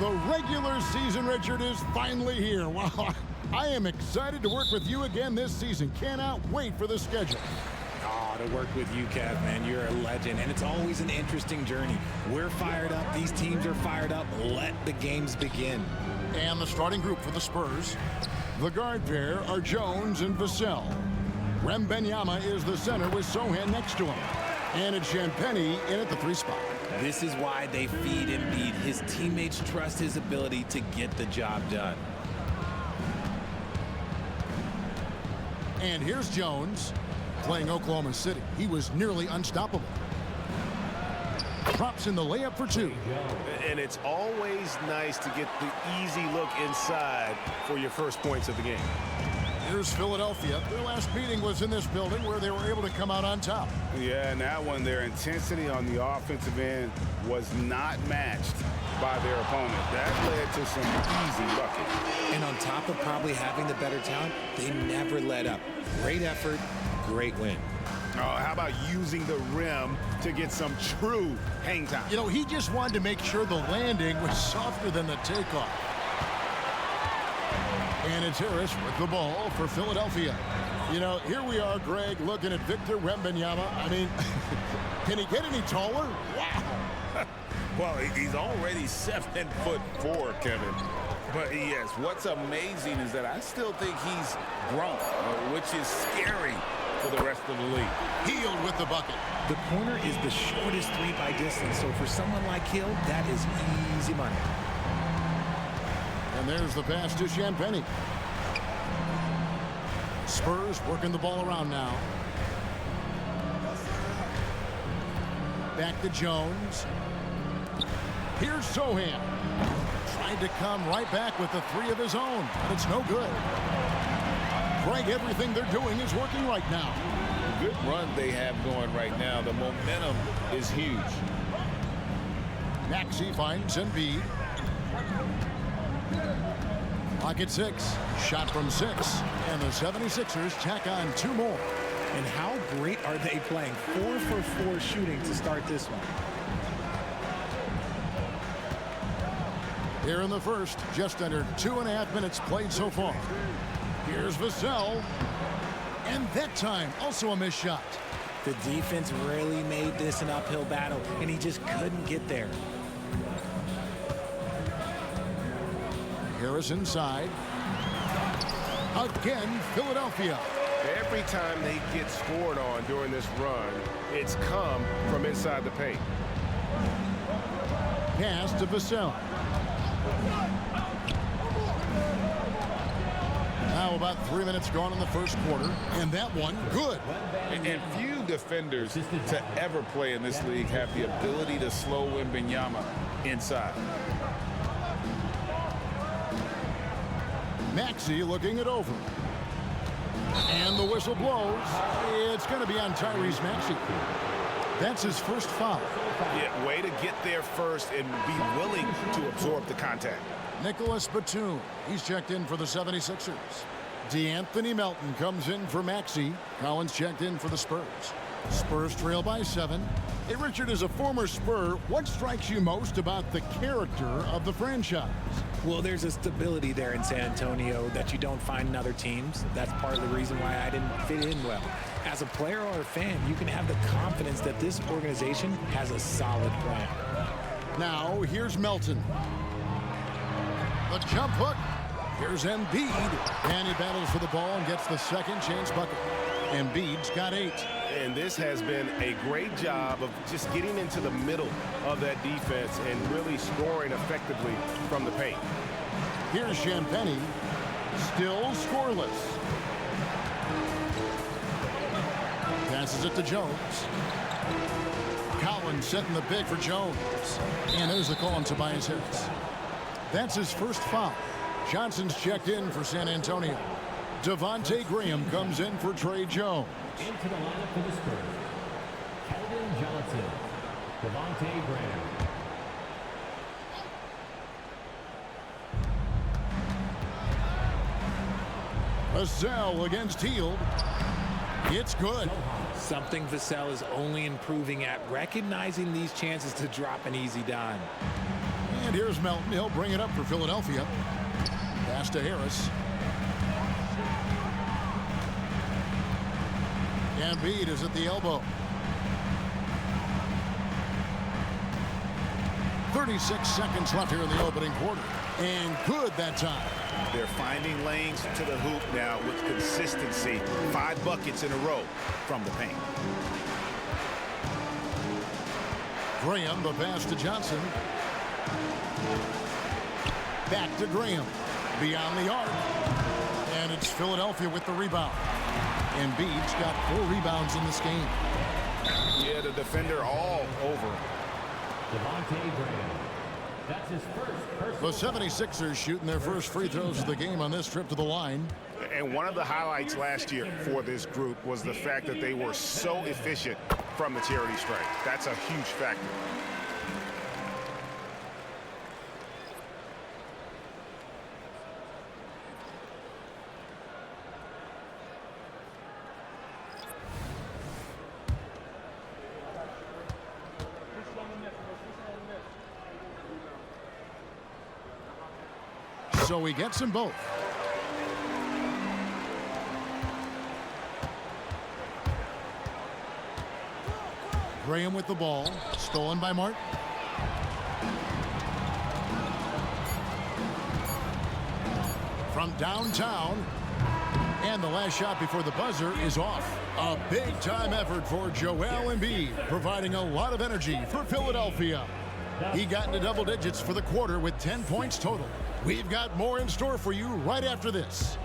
The regular season, Richard, is finally here. Wow, I am excited to work with you again this season. Cannot wait for the schedule. Oh, to work with you, Kev, man. You're a legend, and it's always an interesting journey. We're fired up. These teams are fired up. Let the games begin. And the starting group for the Spurs. The guard pair are Jones and Vassell. Wembanyama is the center with Sohan next to him. And it's Champagnie in at the 3 spot. This is why they feed Embiid. His teammates trust his ability to get the job done. And here's Jones playing Oklahoma City. He was nearly unstoppable. Drops in the layup for 2. And it's always nice to get the easy look inside for your first points of the game. Here's Philadelphia. Their last meeting was in this building where they were able to come out on top. Yeah, and that one, their intensity on the offensive end was not matched by their opponent. That led to some easy buckets. And on top of probably having the better talent, they never let up. Great effort, great win. Oh, how about using the rim to get some true hang time? You know, he just wanted to make sure the landing was softer than the takeoff. And it's Harris with the ball for Philadelphia. You know, here we are, Greg, looking at Victor Wembanyama. I mean, can he get any taller? Wow. Well, he's already 7'4", Kevin. But yes, what's amazing is that I still think he's grown, which is scary for the rest of the league. Healed with the bucket. The corner is the shortest 3 by distance, so for someone like Hill, that is easy money. And there's the pass to Champagnie. Spurs working the ball around now. Back to Jones. Here's Sohan. Tried to come right back with the 3 of his own, but it's no good. Greg, everything they're doing is working right now. Good run they have going right now. The momentum is huge. Maxey finds Embiid. Pocket 6. Shot from 6. And the 76ers tack on 2 more. And how great are they playing? 4 for 4 shooting to start this one. Here in the first, just under 2.5 minutes played so far. Here's Vassell. And that time, also a missed shot. The defense really made this an uphill battle, and he just couldn't get there. Harris inside. Again, Philadelphia. Every time they get scored on during this run, it's come from inside the paint. Pass to Vassell. Now about 3 minutes gone in the first quarter, and that one good. And few defenders to ever play in this league have the ability to slow Wembanyama inside. Maxey looking it over. And the whistle blows. It's going to be on Tyrese Maxey. That's his first foul. Yeah, way to get there first and be willing to absorb the contact. Nicholas Batum, he's checked in for the 76ers. DeAnthony Melton comes in for Maxey. Collins checked in for the Spurs. Spurs trail by 7. Hey, Richard, as a former Spur, what strikes you most about the character of the franchise? Well, there's a stability there in San Antonio that you don't find in other teams. That's part of the reason why I didn't fit in well. As a player or a fan, you can have the confidence that this organization has a solid plan. Now, here's Melton. The jump hook. Here's Embiid. And he battles for the ball and gets the second chance bucket. Embiid's got 8. And this has been a great job of just getting into the middle of that defense and really scoring effectively from the paint. Here's Champagnie. Still scoreless. Passes it to Jones. Collins setting the big for Jones. And there's the call on Tobias Harris. That's his first foul. Johnson's checked in for San Antonio. Devontae Graham comes in for Trey Jones. Into the lineup for the Spurs, Keldon Johnson, Devontae Graham. Vassell against Hield. It's good. Something Vassell is only improving at, recognizing these chances to drop an easy dime. And here's Melton. He'll bring it up for Philadelphia. Pass to Harris. Embiid is at the elbow. 36 seconds left here in the opening quarter. And good that time. They're finding lanes to the hoop now with consistency. 5 buckets in a row from the paint. Graham, the pass to Johnson. Back to Graham. Beyond the arc. And it's Philadelphia with the rebound. Embiid's got 4 rebounds in this game. Yeah, the defender all over. Devontae Graham. That's his first personal. The 76ers shooting their first free throws of the game on this trip to the line. And one of the highlights last year for this group was the fact that they were so efficient from the charity stripe. That's a huge factor. So he gets them both. Graham with the ball. Stolen by Martin. From downtown. And the last shot before the buzzer is off. A big-time effort for Joel Embiid, providing a lot of energy for Philadelphia. He got into double digits for the quarter with 10 points total. We've got more in store for you right after this.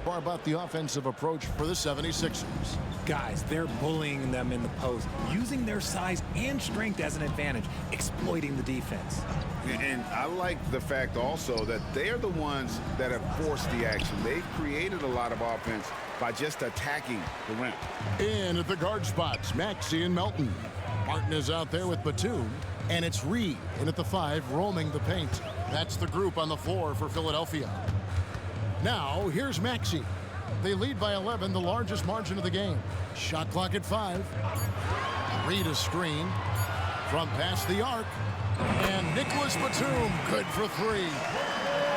More about the offensive approach for the 76ers. Guys, they're bullying them in the post, using their size and strength as an advantage, exploiting the defense. And I like the fact also that they're the ones that have forced the action. They've created a lot of offense by just attacking the rim. In at the guard spots, Maxey and Melton. Martin is out there with Batum, and it's Reed in at the 5, roaming the paint. That's the group on the floor for Philadelphia. Now, here's Maxey. They lead by 11, the largest margin of the game. Shot clock at 5. Reed a screen from past the arc. And Nicholas Batum, good for 3.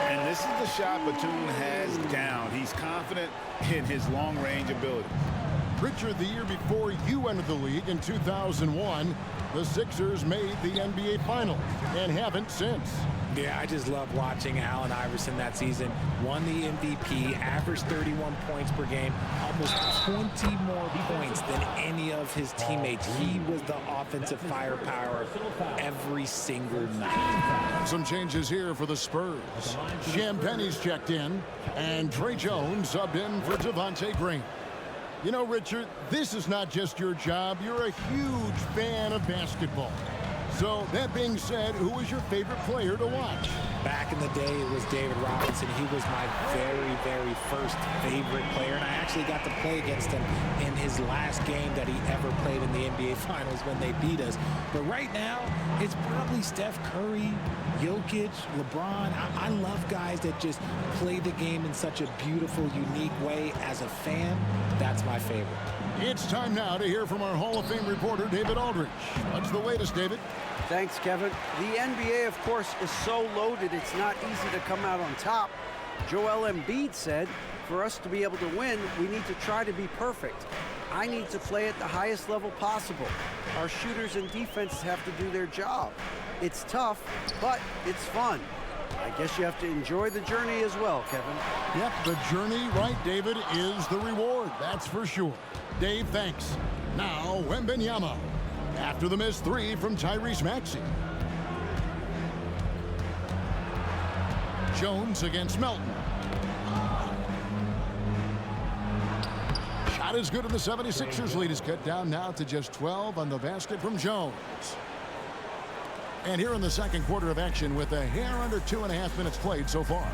And this is the shot Batum has down. He's confident in his long-range ability. Richard, the year before you entered the league in 2001, the Sixers made the NBA Finals and haven't since. Yeah, I just love watching Allen Iverson that season. Won the MVP, averaged 31 points per game, almost 20 more points than any of his teammates. He was the offensive firepower every single night. Some changes here for the Spurs. Champagne's checked in, and Trey Jones subbed in for Devontae Graham. You know, Richard, this is not just your job. You're a huge fan of basketball. So, that being said, who was your favorite player to watch? Back in the day, it was David Robinson. He was my very, very first favorite player, and I actually got to play against him in his last game that he ever played in the NBA Finals when they beat us. But right now, it's probably Steph Curry, Jokic, LeBron. I love guys that just play the game in such a beautiful, unique way. As a fan, that's my favorite. It's time now to hear from our Hall of Fame reporter, David Aldridge. What's the latest, David? Thanks, Kevin. The NBA, of course, is so loaded, it's not easy to come out on top. Joel Embiid said, for us to be able to win, we need to try to be perfect. I need to play at the highest level possible. Our shooters and defenses have to do their job. It's tough, but it's fun. I guess you have to enjoy the journey as well, Kevin. Yep, the journey, right, David, is the reward. That's for sure. Dave, thanks. Now, Wembanyama. After the missed 3 from Tyrese Maxey. Jones against Melton. Shot is good, and the 76ers lead is cut down now to just 12 on the basket from Jones. And here in the second quarter of action with a hair under 2.5 minutes played so far.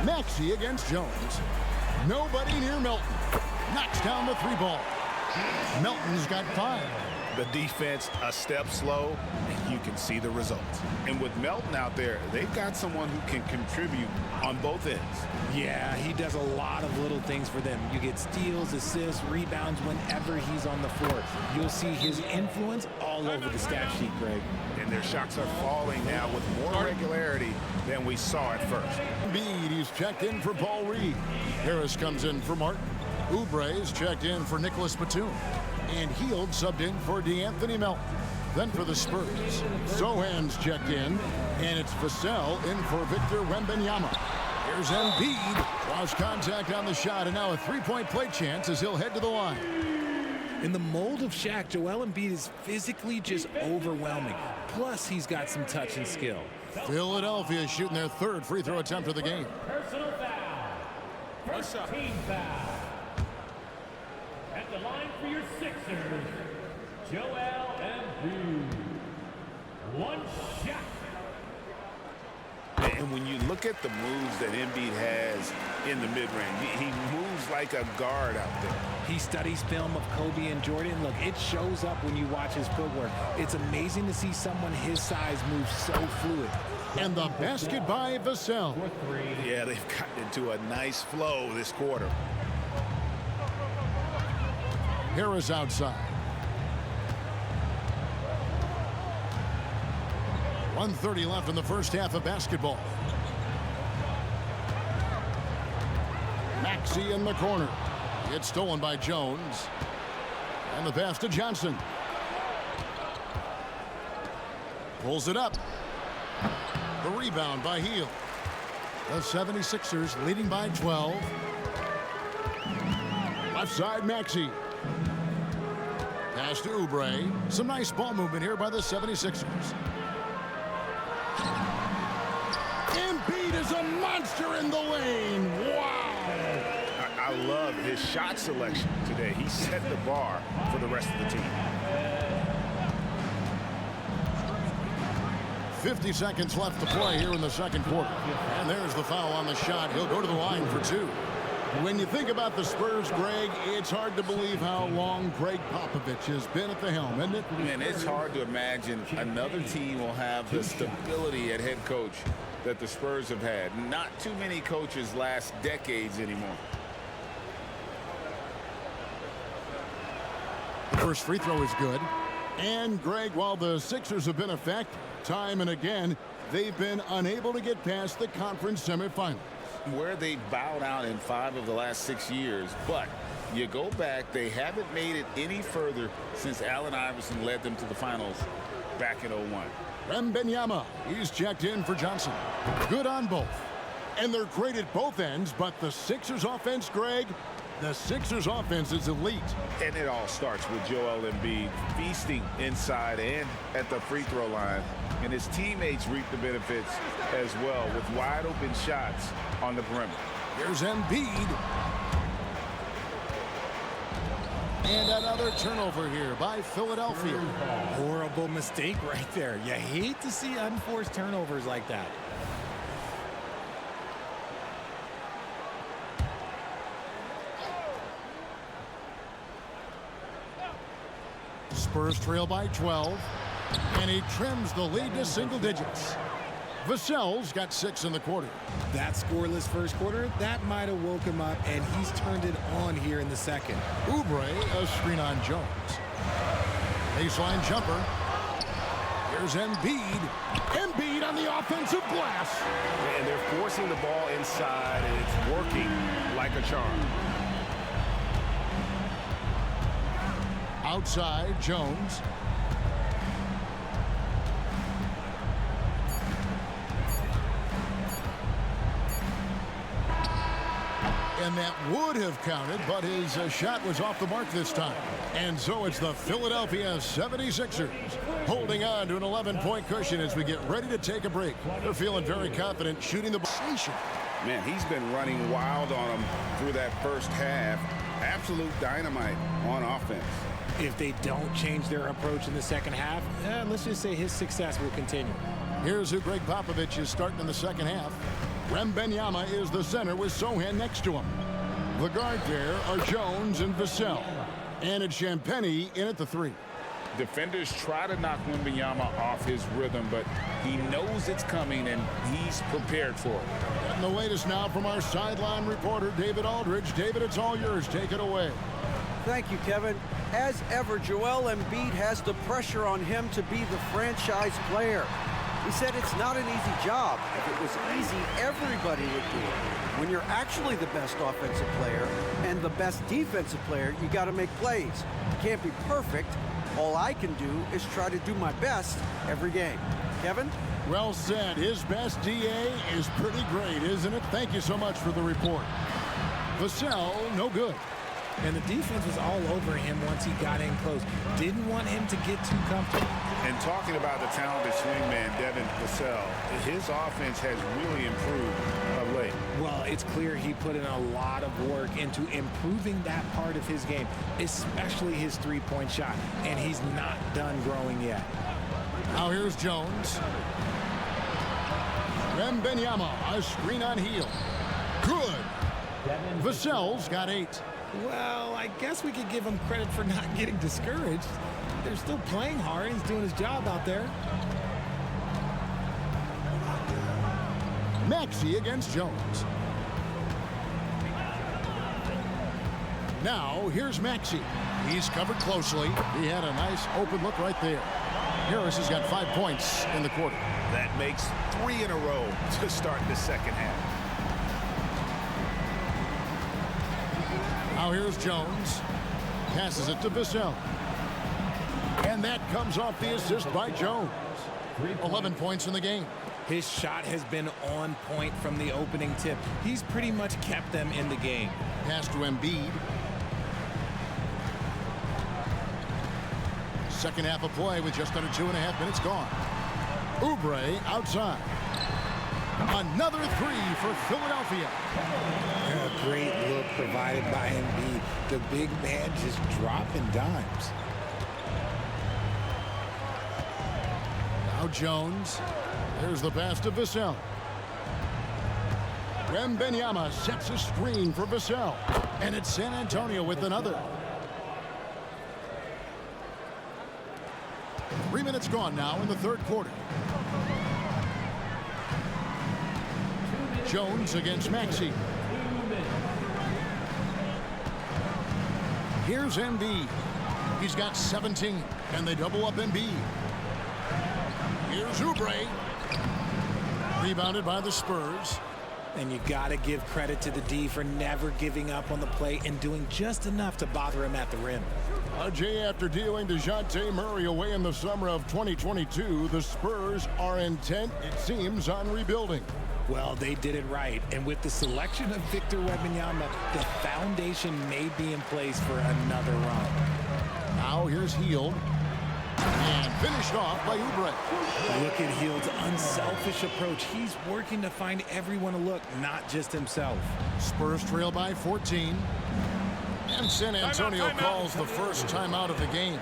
Maxey against Jones. Nobody near Melton. Knocks down the 3 ball. Melton's got 5. The defense a step slow, and you can see the results. And with Melton out there, they've got someone who can contribute on both ends. Yeah, he does a lot of little things for them. You get steals, assists, rebounds whenever he's on the floor. You'll see his influence all over the stat sheet, Greg. And their shots are falling now with more regularity than we saw at first. Embiid, he's checked in for Paul Reed. Harris comes in for Martin. Oubre's checked in for Nicholas Batum. And Hield subbed in for DeAnthony Melton. Then for the Spurs, Sohan's checked in, and it's Vassell in for Victor Wembanyama. Here's Embiid, lost contact on the shot, and now a three-point play chance as he'll head to the line. In the mold of Shaq, Joel Embiid is physically just overwhelming. Plus, he's got some touch and skill. Philadelphia shooting their third free throw attempt of the game. Personal foul. First team foul. At the line for your Sixers, Joel Embiid. One shot. And when you look at the moves that Embiid has in the mid-range, he moves like a guard out there. He studies film of Kobe and Jordan. Look, it shows up when you watch his footwork. It's amazing to see someone his size move so fluid. And the basket by Vassell. Yeah, they've gotten into a nice flow this quarter. Harris outside. 1:30 left in the first half of basketball. Maxey in the corner. It's stolen by Jones. And the pass to Johnson. Pulls it up. The rebound by Hield. The 76ers leading by 12. Left side, Maxey. Pass to Oubre. Some nice ball movement here by the 76ers. Embiid is a monster in the lane. Wow. I love his shot selection today. He set the bar for the rest of the team. 50 seconds left to play here in the second quarter. And there's the foul on the shot. He'll go to the line for two. When you think about the Spurs, Greg, it's hard to believe how long Greg Popovich has been at the helm, isn't it? Man, it's hard to imagine another team will have the stability at head coach that the Spurs have had. Not too many coaches last decades anymore. The first free throw is good. And, Greg, while the Sixers have been effective, time and again, they've been unable to get past the conference semifinals. Where they bowed out in 5 of the last 6 years, but you go back, they haven't made it any further since Allen Iverson led them to the finals back in 01. Wembanyama, he's checked in for Johnson. Good on both. And they're great at both ends, but the Sixers offense, Greg, the Sixers offense is elite. And it all starts with Joel Embiid feasting inside and at the free throw line. And his teammates reap the benefits as well with wide open shots on the perimeter. Here's Embiid. And another turnover here by Philadelphia. Horrible mistake right there. You hate to see unforced turnovers like that. Spurs trail by 12. And he trims the lead to single digits. Vassell's got 6 in the quarter. That scoreless first quarter, that might have woke him up, and he's turned it on here in the second. Oubre, a screen on Jones. Baseline jumper. Here's Embiid. Embiid on the offensive glass. And they're forcing the ball inside, and it's working like a charm. Outside, Jones. And that would have counted, but his shot was off the mark this time. And so it's the Philadelphia 76ers holding on to an 11-point cushion as we get ready to take a break. They're feeling very confident shooting the ball. Man, he's been running wild on them through that first half. Absolute dynamite on offense. If they don't change their approach in the second half, let's just say his success will continue. Here's who Greg Popovich is starting in the second half. Wembanyama is the center with Sohan next to him. The guard there are Jones and Vassell. And it's Champagnie in at the 3. Defenders try to knock Wembanyama off his rhythm, but he knows it's coming, and he's prepared for it. And the latest now from our sideline reporter, David Aldridge. David, it's all yours. Take it away. Thank you, Kevin. As ever, Joel Embiid has the pressure on him to be the franchise player. He said it's not an easy job. If it was easy, everybody would do it. When you're actually the best offensive player and the best defensive player, you got to make plays. You can't be perfect. All I can do is try to do my best every game. Kevin? Well said. His best DA is pretty great, isn't it? Thank you so much for the report. Vassell, no good. And the defense was all over him once he got in close. Didn't want him to get too comfortable. And talking about the talented swingman, Devin Vassell, his offense has really improved of late. Well, it's clear he put in a lot of work into improving that part of his game, especially his three-point shot. And he's not done growing yet. Now here's Jones. Wembanyama, a screen on heel. Good. Vassell's got 8. Well, I guess we could give him credit for not getting discouraged. They're still playing hard. He's doing his job out there. Maxey against Jones. Now, here's Maxey. He's covered closely. He had a nice open look right there. Harris has got 5 points in the quarter. That makes 3 in a row to start the second half. Now here's Jones. Passes it to Vassell. And that comes off the assist by Jones. 11 points in the game. His shot has been on point from the opening tip. He's pretty much kept them in the game. Pass to Embiid. Second half of play with just under 2.5 minutes gone. Oubre outside. Another 3 for Philadelphia. A great look provided by Embiid. The big man just dropping dimes. Now Jones. There's the pass to Vassell. Wembanyama sets a screen for Vassell. And it's San Antonio with another. 3 minutes gone now in the third quarter. Jones against Maxey. Here's Embiid. He's got 17, and they double up Embiid. Here's Oubre. Rebounded by the Spurs. And you got to give credit to the D for never giving up on the play and doing just enough to bother him at the rim. Jay, after dealing DeJounte Murray away in the summer of 2022, the Spurs are intent, it seems, on rebuilding. Well, they did it right. And with the selection of Victor Wembanyama, the foundation may be in place for another run. Now here's Hield. And finished off by Oubre. Look at Hield's unselfish approach. He's working to find everyone a look, not just himself. Spurs trail by 14. And San Antonio calls the first timeout of the game.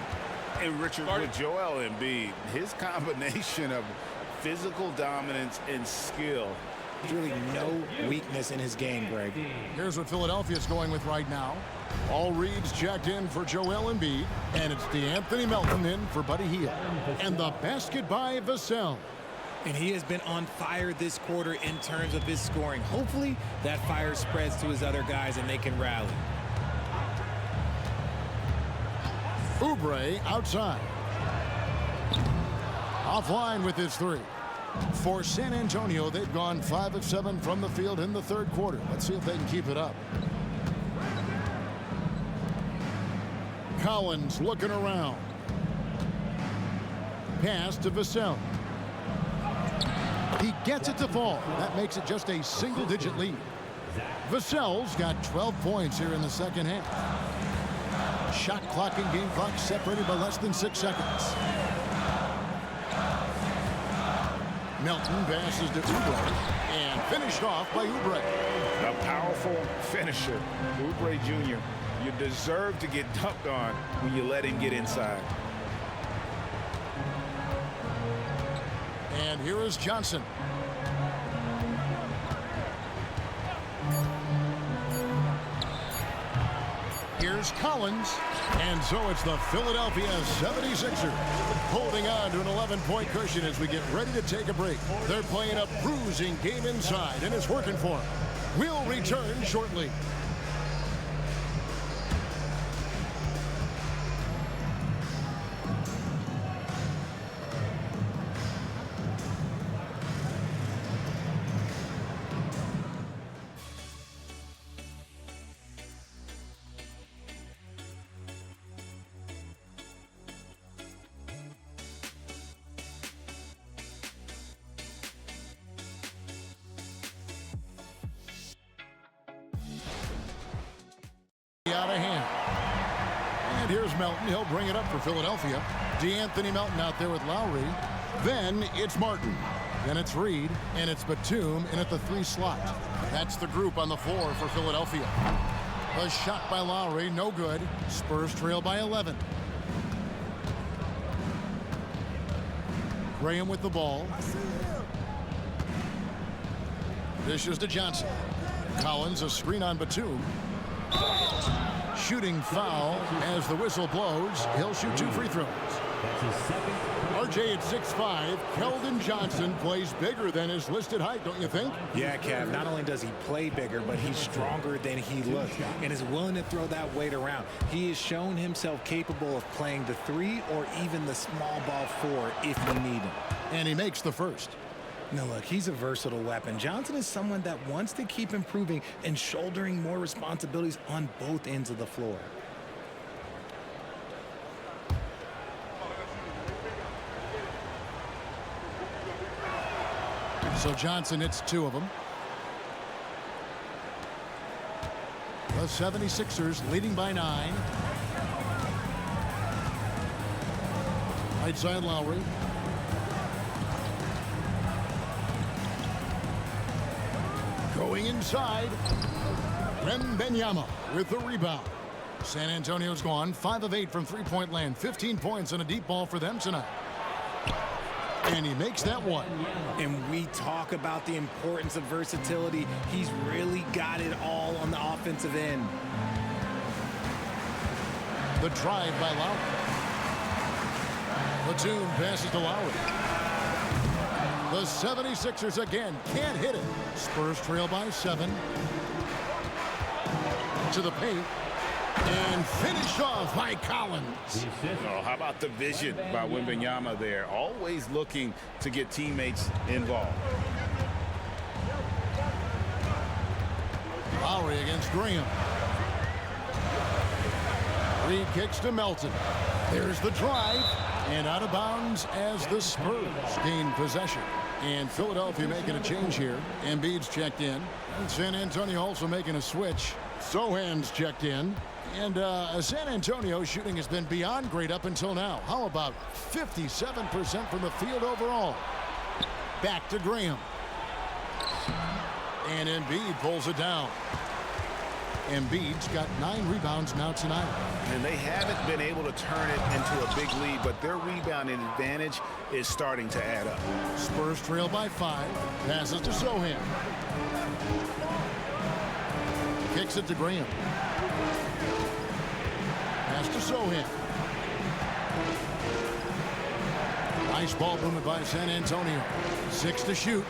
And Richard, with Joel Embiid, his combination of physical dominance and skill. There's really no weakness in his game, Greg. Here's what Philadelphia's going with right now. All reads checked in for Joel Embiid, and it's DeAnthony Melton in for Buddy Hield. And the basket by Vassell. And he has been on fire this quarter in terms of his scoring. Hopefully that fire spreads to his other guys and they can rally. Oubre outside. Offline with his 3. For San Antonio, they've gone 5 of 7 from the field in the third quarter. Let's see if they can keep it up. Collins looking around. Pass to Vassell. He gets it to fall. That makes it just a single-digit lead. Vassell's got 12 points here in the second half. Shot clock and game clock separated by less than 6 seconds. Melton passes to Oubre and finished off by Oubre. A powerful finisher. Oubre Jr., you deserve to get dunked on when you let him get inside. And here is Johnson. Here's Collins. And so it's the Philadelphia 76ers holding on to an 11-point cushion as we get ready to take a break. They're playing a bruising game inside, and it's working for them. We'll return shortly. Out of hand. And here's Melton. He'll bring it up for Philadelphia. DeAnthony Melton out there with Lowry. Then it's Martin. Then it's Reed. And it's Batum in at the 3 slot. That's the group on the floor for Philadelphia. A shot by Lowry. No good. Spurs trail by 11. Graham with the ball. Dishes to Johnson. Collins, a screen on Batum. Shooting foul as the whistle blows. He'll shoot 2 free throws. RJ at 6'5". Keldon Johnson plays bigger than his listed height, don't you think? Yeah, Kev. Not only does he play bigger, but he's stronger than he looks and is willing to throw that weight around. He has shown himself capable of playing the 3 or even the small ball 4 if you need him. And he makes the first. Now, look, he's a versatile weapon. Johnson is someone that wants to keep improving and shouldering more responsibilities on both ends of the floor. So Johnson hits 2 of them. The 76ers leading by 9. Right side Lowry. Going inside, Wembanyama with the rebound. San Antonio's gone 5 of 8 from three-point land. 15 points and a deep ball for them tonight. And he makes that one. And we talk about the importance of versatility. He's really got it all on the offensive end. The drive by Lowry. Batum passes to Lowry. The 76ers again can't hit it. Spurs trail by 7. To the paint. And finished off by Collins. Oh, how about the vision by Wembanyama there? Always looking to get teammates involved. Lowry against Graham. Reed kicks to Melton. There's the drive. And out of bounds as the Spurs gain possession. And Philadelphia making a change here. Embiid's checked in. And San Antonio also making a switch. Sohan's checked in. And San Antonio shooting has been beyond great up until now. How about 57% from the field overall? Back to Graham. And Embiid pulls it down. Embiid's got 9 rebounds now tonight. And they haven't been able to turn it into a big lead, but their rebounding advantage is starting to add up. Spurs trail by 5. Passes to Sohan. Kicks it to Graham. Pass to Sohan. Nice ball movement by San Antonio. 6 to shoot.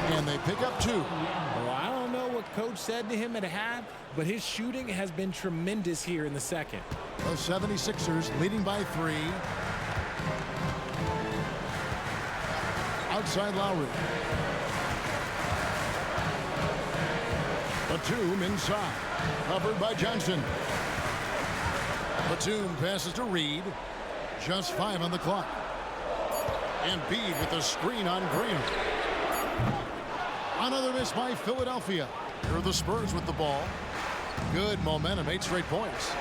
And they pick up 2. Well, I don't know what coach said to him at half, but his shooting has been tremendous here in the second. The 76ers leading by 3. Outside Lowry. Batum inside. Covered by Johnson. Batum passes to Reed. Just 5 on the clock. Embiid with the screen on Graham. Another miss by Philadelphia. Here are the Spurs with the ball. Good momentum, 8 straight points.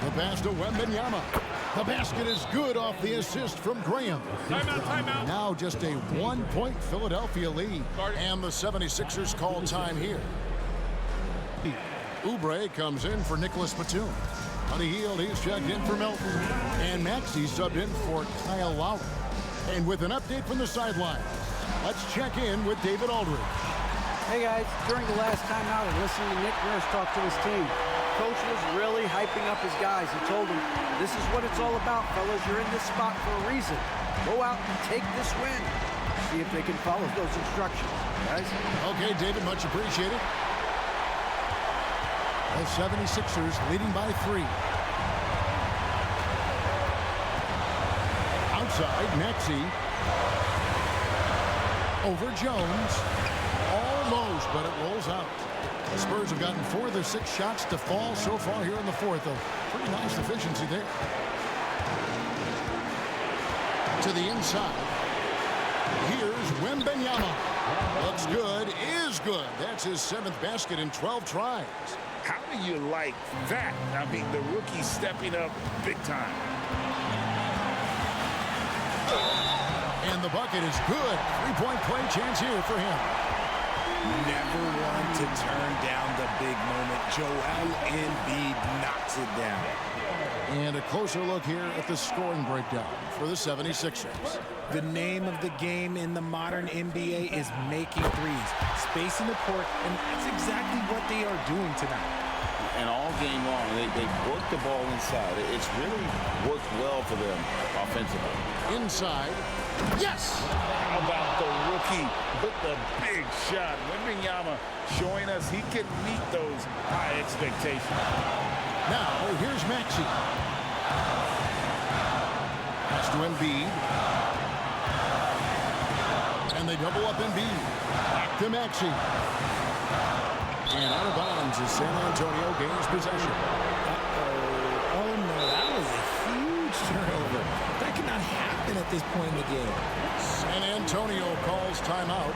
The pass to Wembanyama. The basket is good off the assist from Graham. Timeout. Now just a 1-point Philadelphia lead. And the 76ers call time here. Oubre comes in for Nicholas Batum. On the heel, he's checked in for Melton. And Maxey subbed in for Kyle Lowry. And with an update from the sideline, let's check in with David Aldridge. Hey guys, during the last timeout, I listened to Nick Nurse talk to his team. Coach was really hyping up his guys. He told them, this is what it's all about, fellas. You're in this spot for a reason. Go out and take this win. See if they can follow those instructions, guys. Okay, David, much appreciated. The 76ers leading by 3. Outside, Maxey. Over Jones. Almost, but it rolls out. The Spurs have gotten 4 of their 6 shots to fall so far here in the 4th. A pretty nice efficiency there. To the inside. Here's Wembanyama. Looks good, is good. That's his 7th basket in 12 tries. How do you like that? I mean, the rookie stepping up big time. And the bucket is good. 3-point play chance here for him. Never want to turn down the big moment. Joel Embiid knocks it down. And a closer look here at the scoring breakdown for the 76ers. The name of the game in the modern NBA is making threes, spacing the court, and that's exactly what they are doing tonight. And all game long, they work the ball inside. It's really worked well for them offensively. Inside. Yes! How about the rookie with the big shot? Wembanyama showing us he can meet those high expectations. Now, here's Maxey. Pass to Embiid. And they double up Embiid. Back to Maxey. And out of bounds as San Antonio gains possession. Oh no, that was a huge turnover. That cannot happen at this point in the game. San Antonio calls timeout.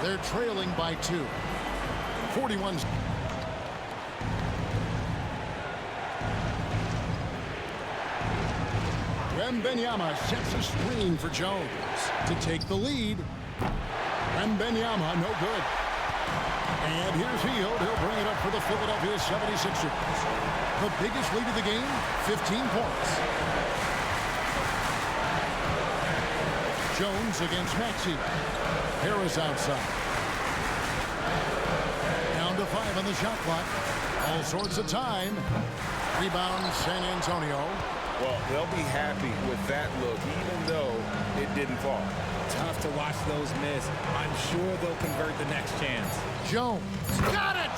They're trailing by 2. 41. Wembanyama sets a screen for Jones to take the lead. Wembanyama, no good. And here's Hield. He'll bring it up for the Philadelphia 76ers. The biggest lead of the game, 15 points. Jones against Maxey. Harris outside. Down to 5 on the shot clock. All sorts of time. Rebound San Antonio. Well, they'll be happy with that look, even though it didn't fall. Tough to watch those miss. I'm sure they'll convert the next chance. Jones got it!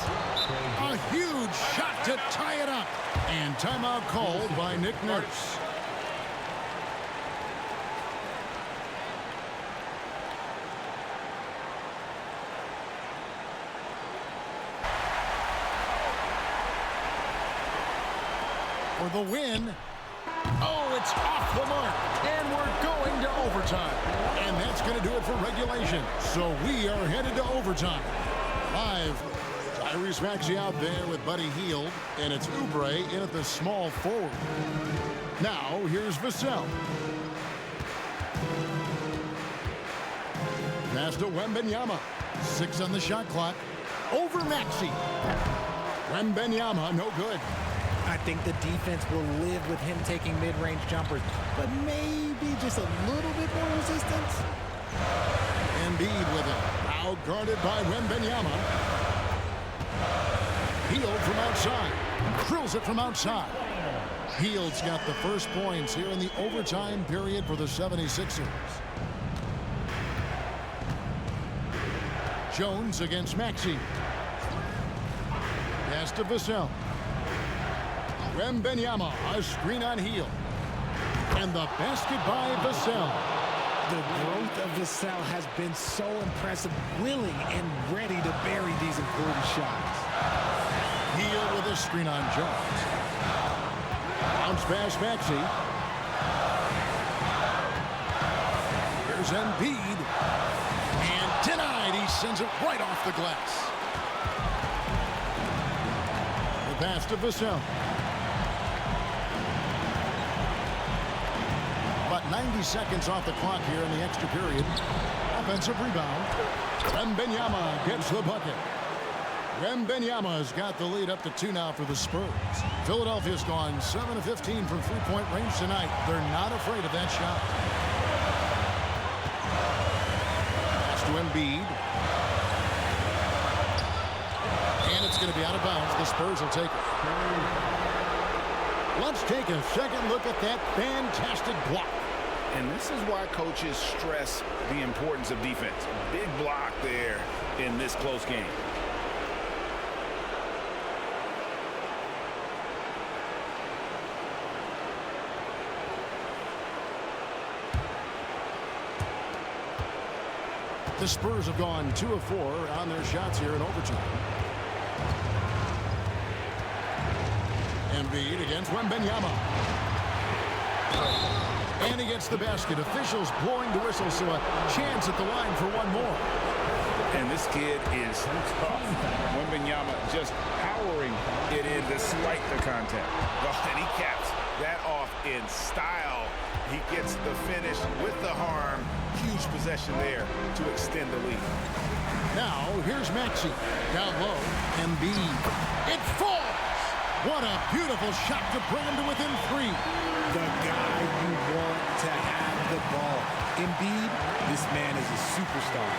A huge shot to tie it up. And timeout called by Nick Nurse. For the win. Oh, it's off the mark. And we're going to overtime. And that's going to do it for regulation. So we are headed to overtime. Live, Tyrese Maxey out there with Buddy Hield. And it's Oubre in at the small forward. Now, here's Vassell. Pass to Wembanyama. 6 on the shot clock. Over Maxey. Wembanyama, no good. I think the defense will live with him taking mid-range jumpers, but maybe just a little bit more resistance. Embiid with it. Now guarded by Wembanyama. Hield from outside. Drills it from outside. Hield's got the first points here in the overtime period for the 76ers. Jones against Maxey. Pass to Vassell. Wembanyama, a screen on Hield. And the basket by Vassell. The growth of Vassell has been so impressive, willing and ready to bury these important shots. Hield with a screen on Jones. Bounce pass Maxey. Here's Embiid. And denied. He sends it right off the glass. The pass to Vassell. About 90 seconds off the clock here in the extra period. Offensive rebound. Wembanyama gets the bucket. Wembanyama's got the lead up to 2 now for the Spurs. Philadelphia's gone 7 of 15 from three-point range tonight. They're not afraid of that shot. Pass to Embiid. going to be out of bounds. The Spurs will take it. Let's take a second look at that fantastic block. And this is why coaches stress the importance of defense. Big block there in this close game. The Spurs have gone 2 of 4 on their shots here in overtime. Embiid against Wembanyama. And he gets the basket. Officials blowing the whistle, so a chance at the line for one more. And this kid is tough. Wembanyama just powering it in despite the contact. Oh, and he caps that off in style. He gets the finish with the harm. Huge possession there to extend the lead. Now, here's Maxey. Down low. Embiid. It falls! What a beautiful shot to bring him to within 3. The guy you want to have the ball. Embiid, this man is a superstar.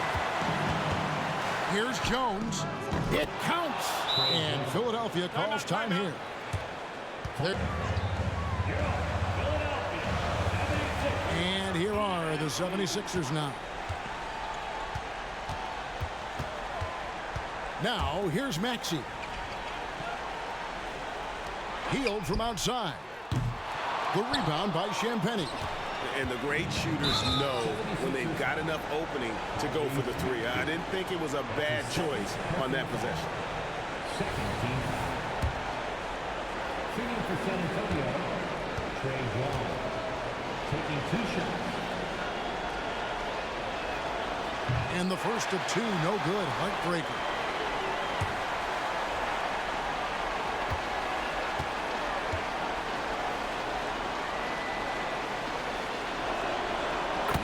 Here's Jones. It counts! And Philadelphia calls time here. And here are the 76ers now. Now, here's Maxey. Healed from outside. The rebound by Champagnie. And the great shooters know when they've got enough opening to go for the 3. I didn't think it was a bad choice on that possession. Second team foul. Shooting for San Antonio, Trey Young. Taking 2 shots. And the first of 2, no good. Heartbreaker.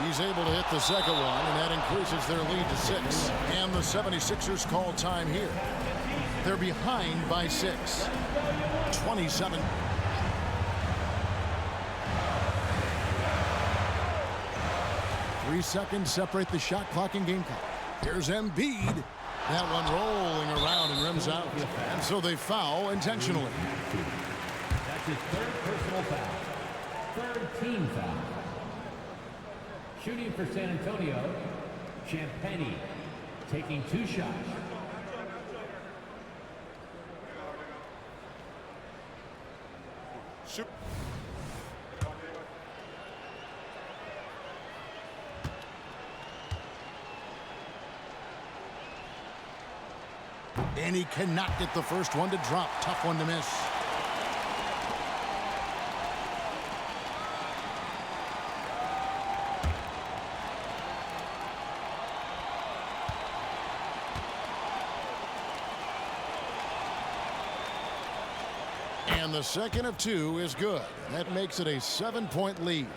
He's able to hit the second one, and that increases their lead to 6. And the 76ers call time here. They're behind by 6. 27. Three seconds separate the shot clock and game clock. Here's Embiid. That one rolling around and rims out. And so they foul intentionally. That's his 3rd personal foul. 3rd team foul. Shooting for San Antonio, Champagnie. Taking 2 shots. Shoot. And he cannot get the first one to drop. Tough one to miss. And the second of 2 is good. That makes it a 7-point lead.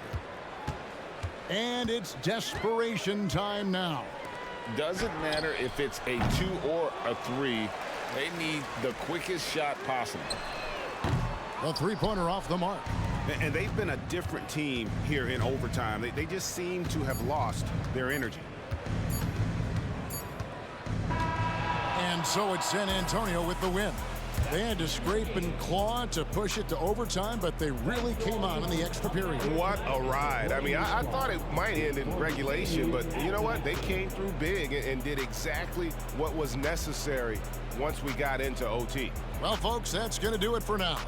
And it's desperation time now. Doesn't matter if it's a 2 or a 3. They need the quickest shot possible. The three-pointer off the mark. And they've been a different team here in overtime. They just seem to have lost their energy. And so it's San Antonio with the win. They had to scrape and claw to push it to overtime, but they really came on in the extra period. What a ride. I mean, I thought it might end in regulation, but you know what? They came through big and did exactly what was necessary once we got into OT. Well, folks, that's going to do it for now.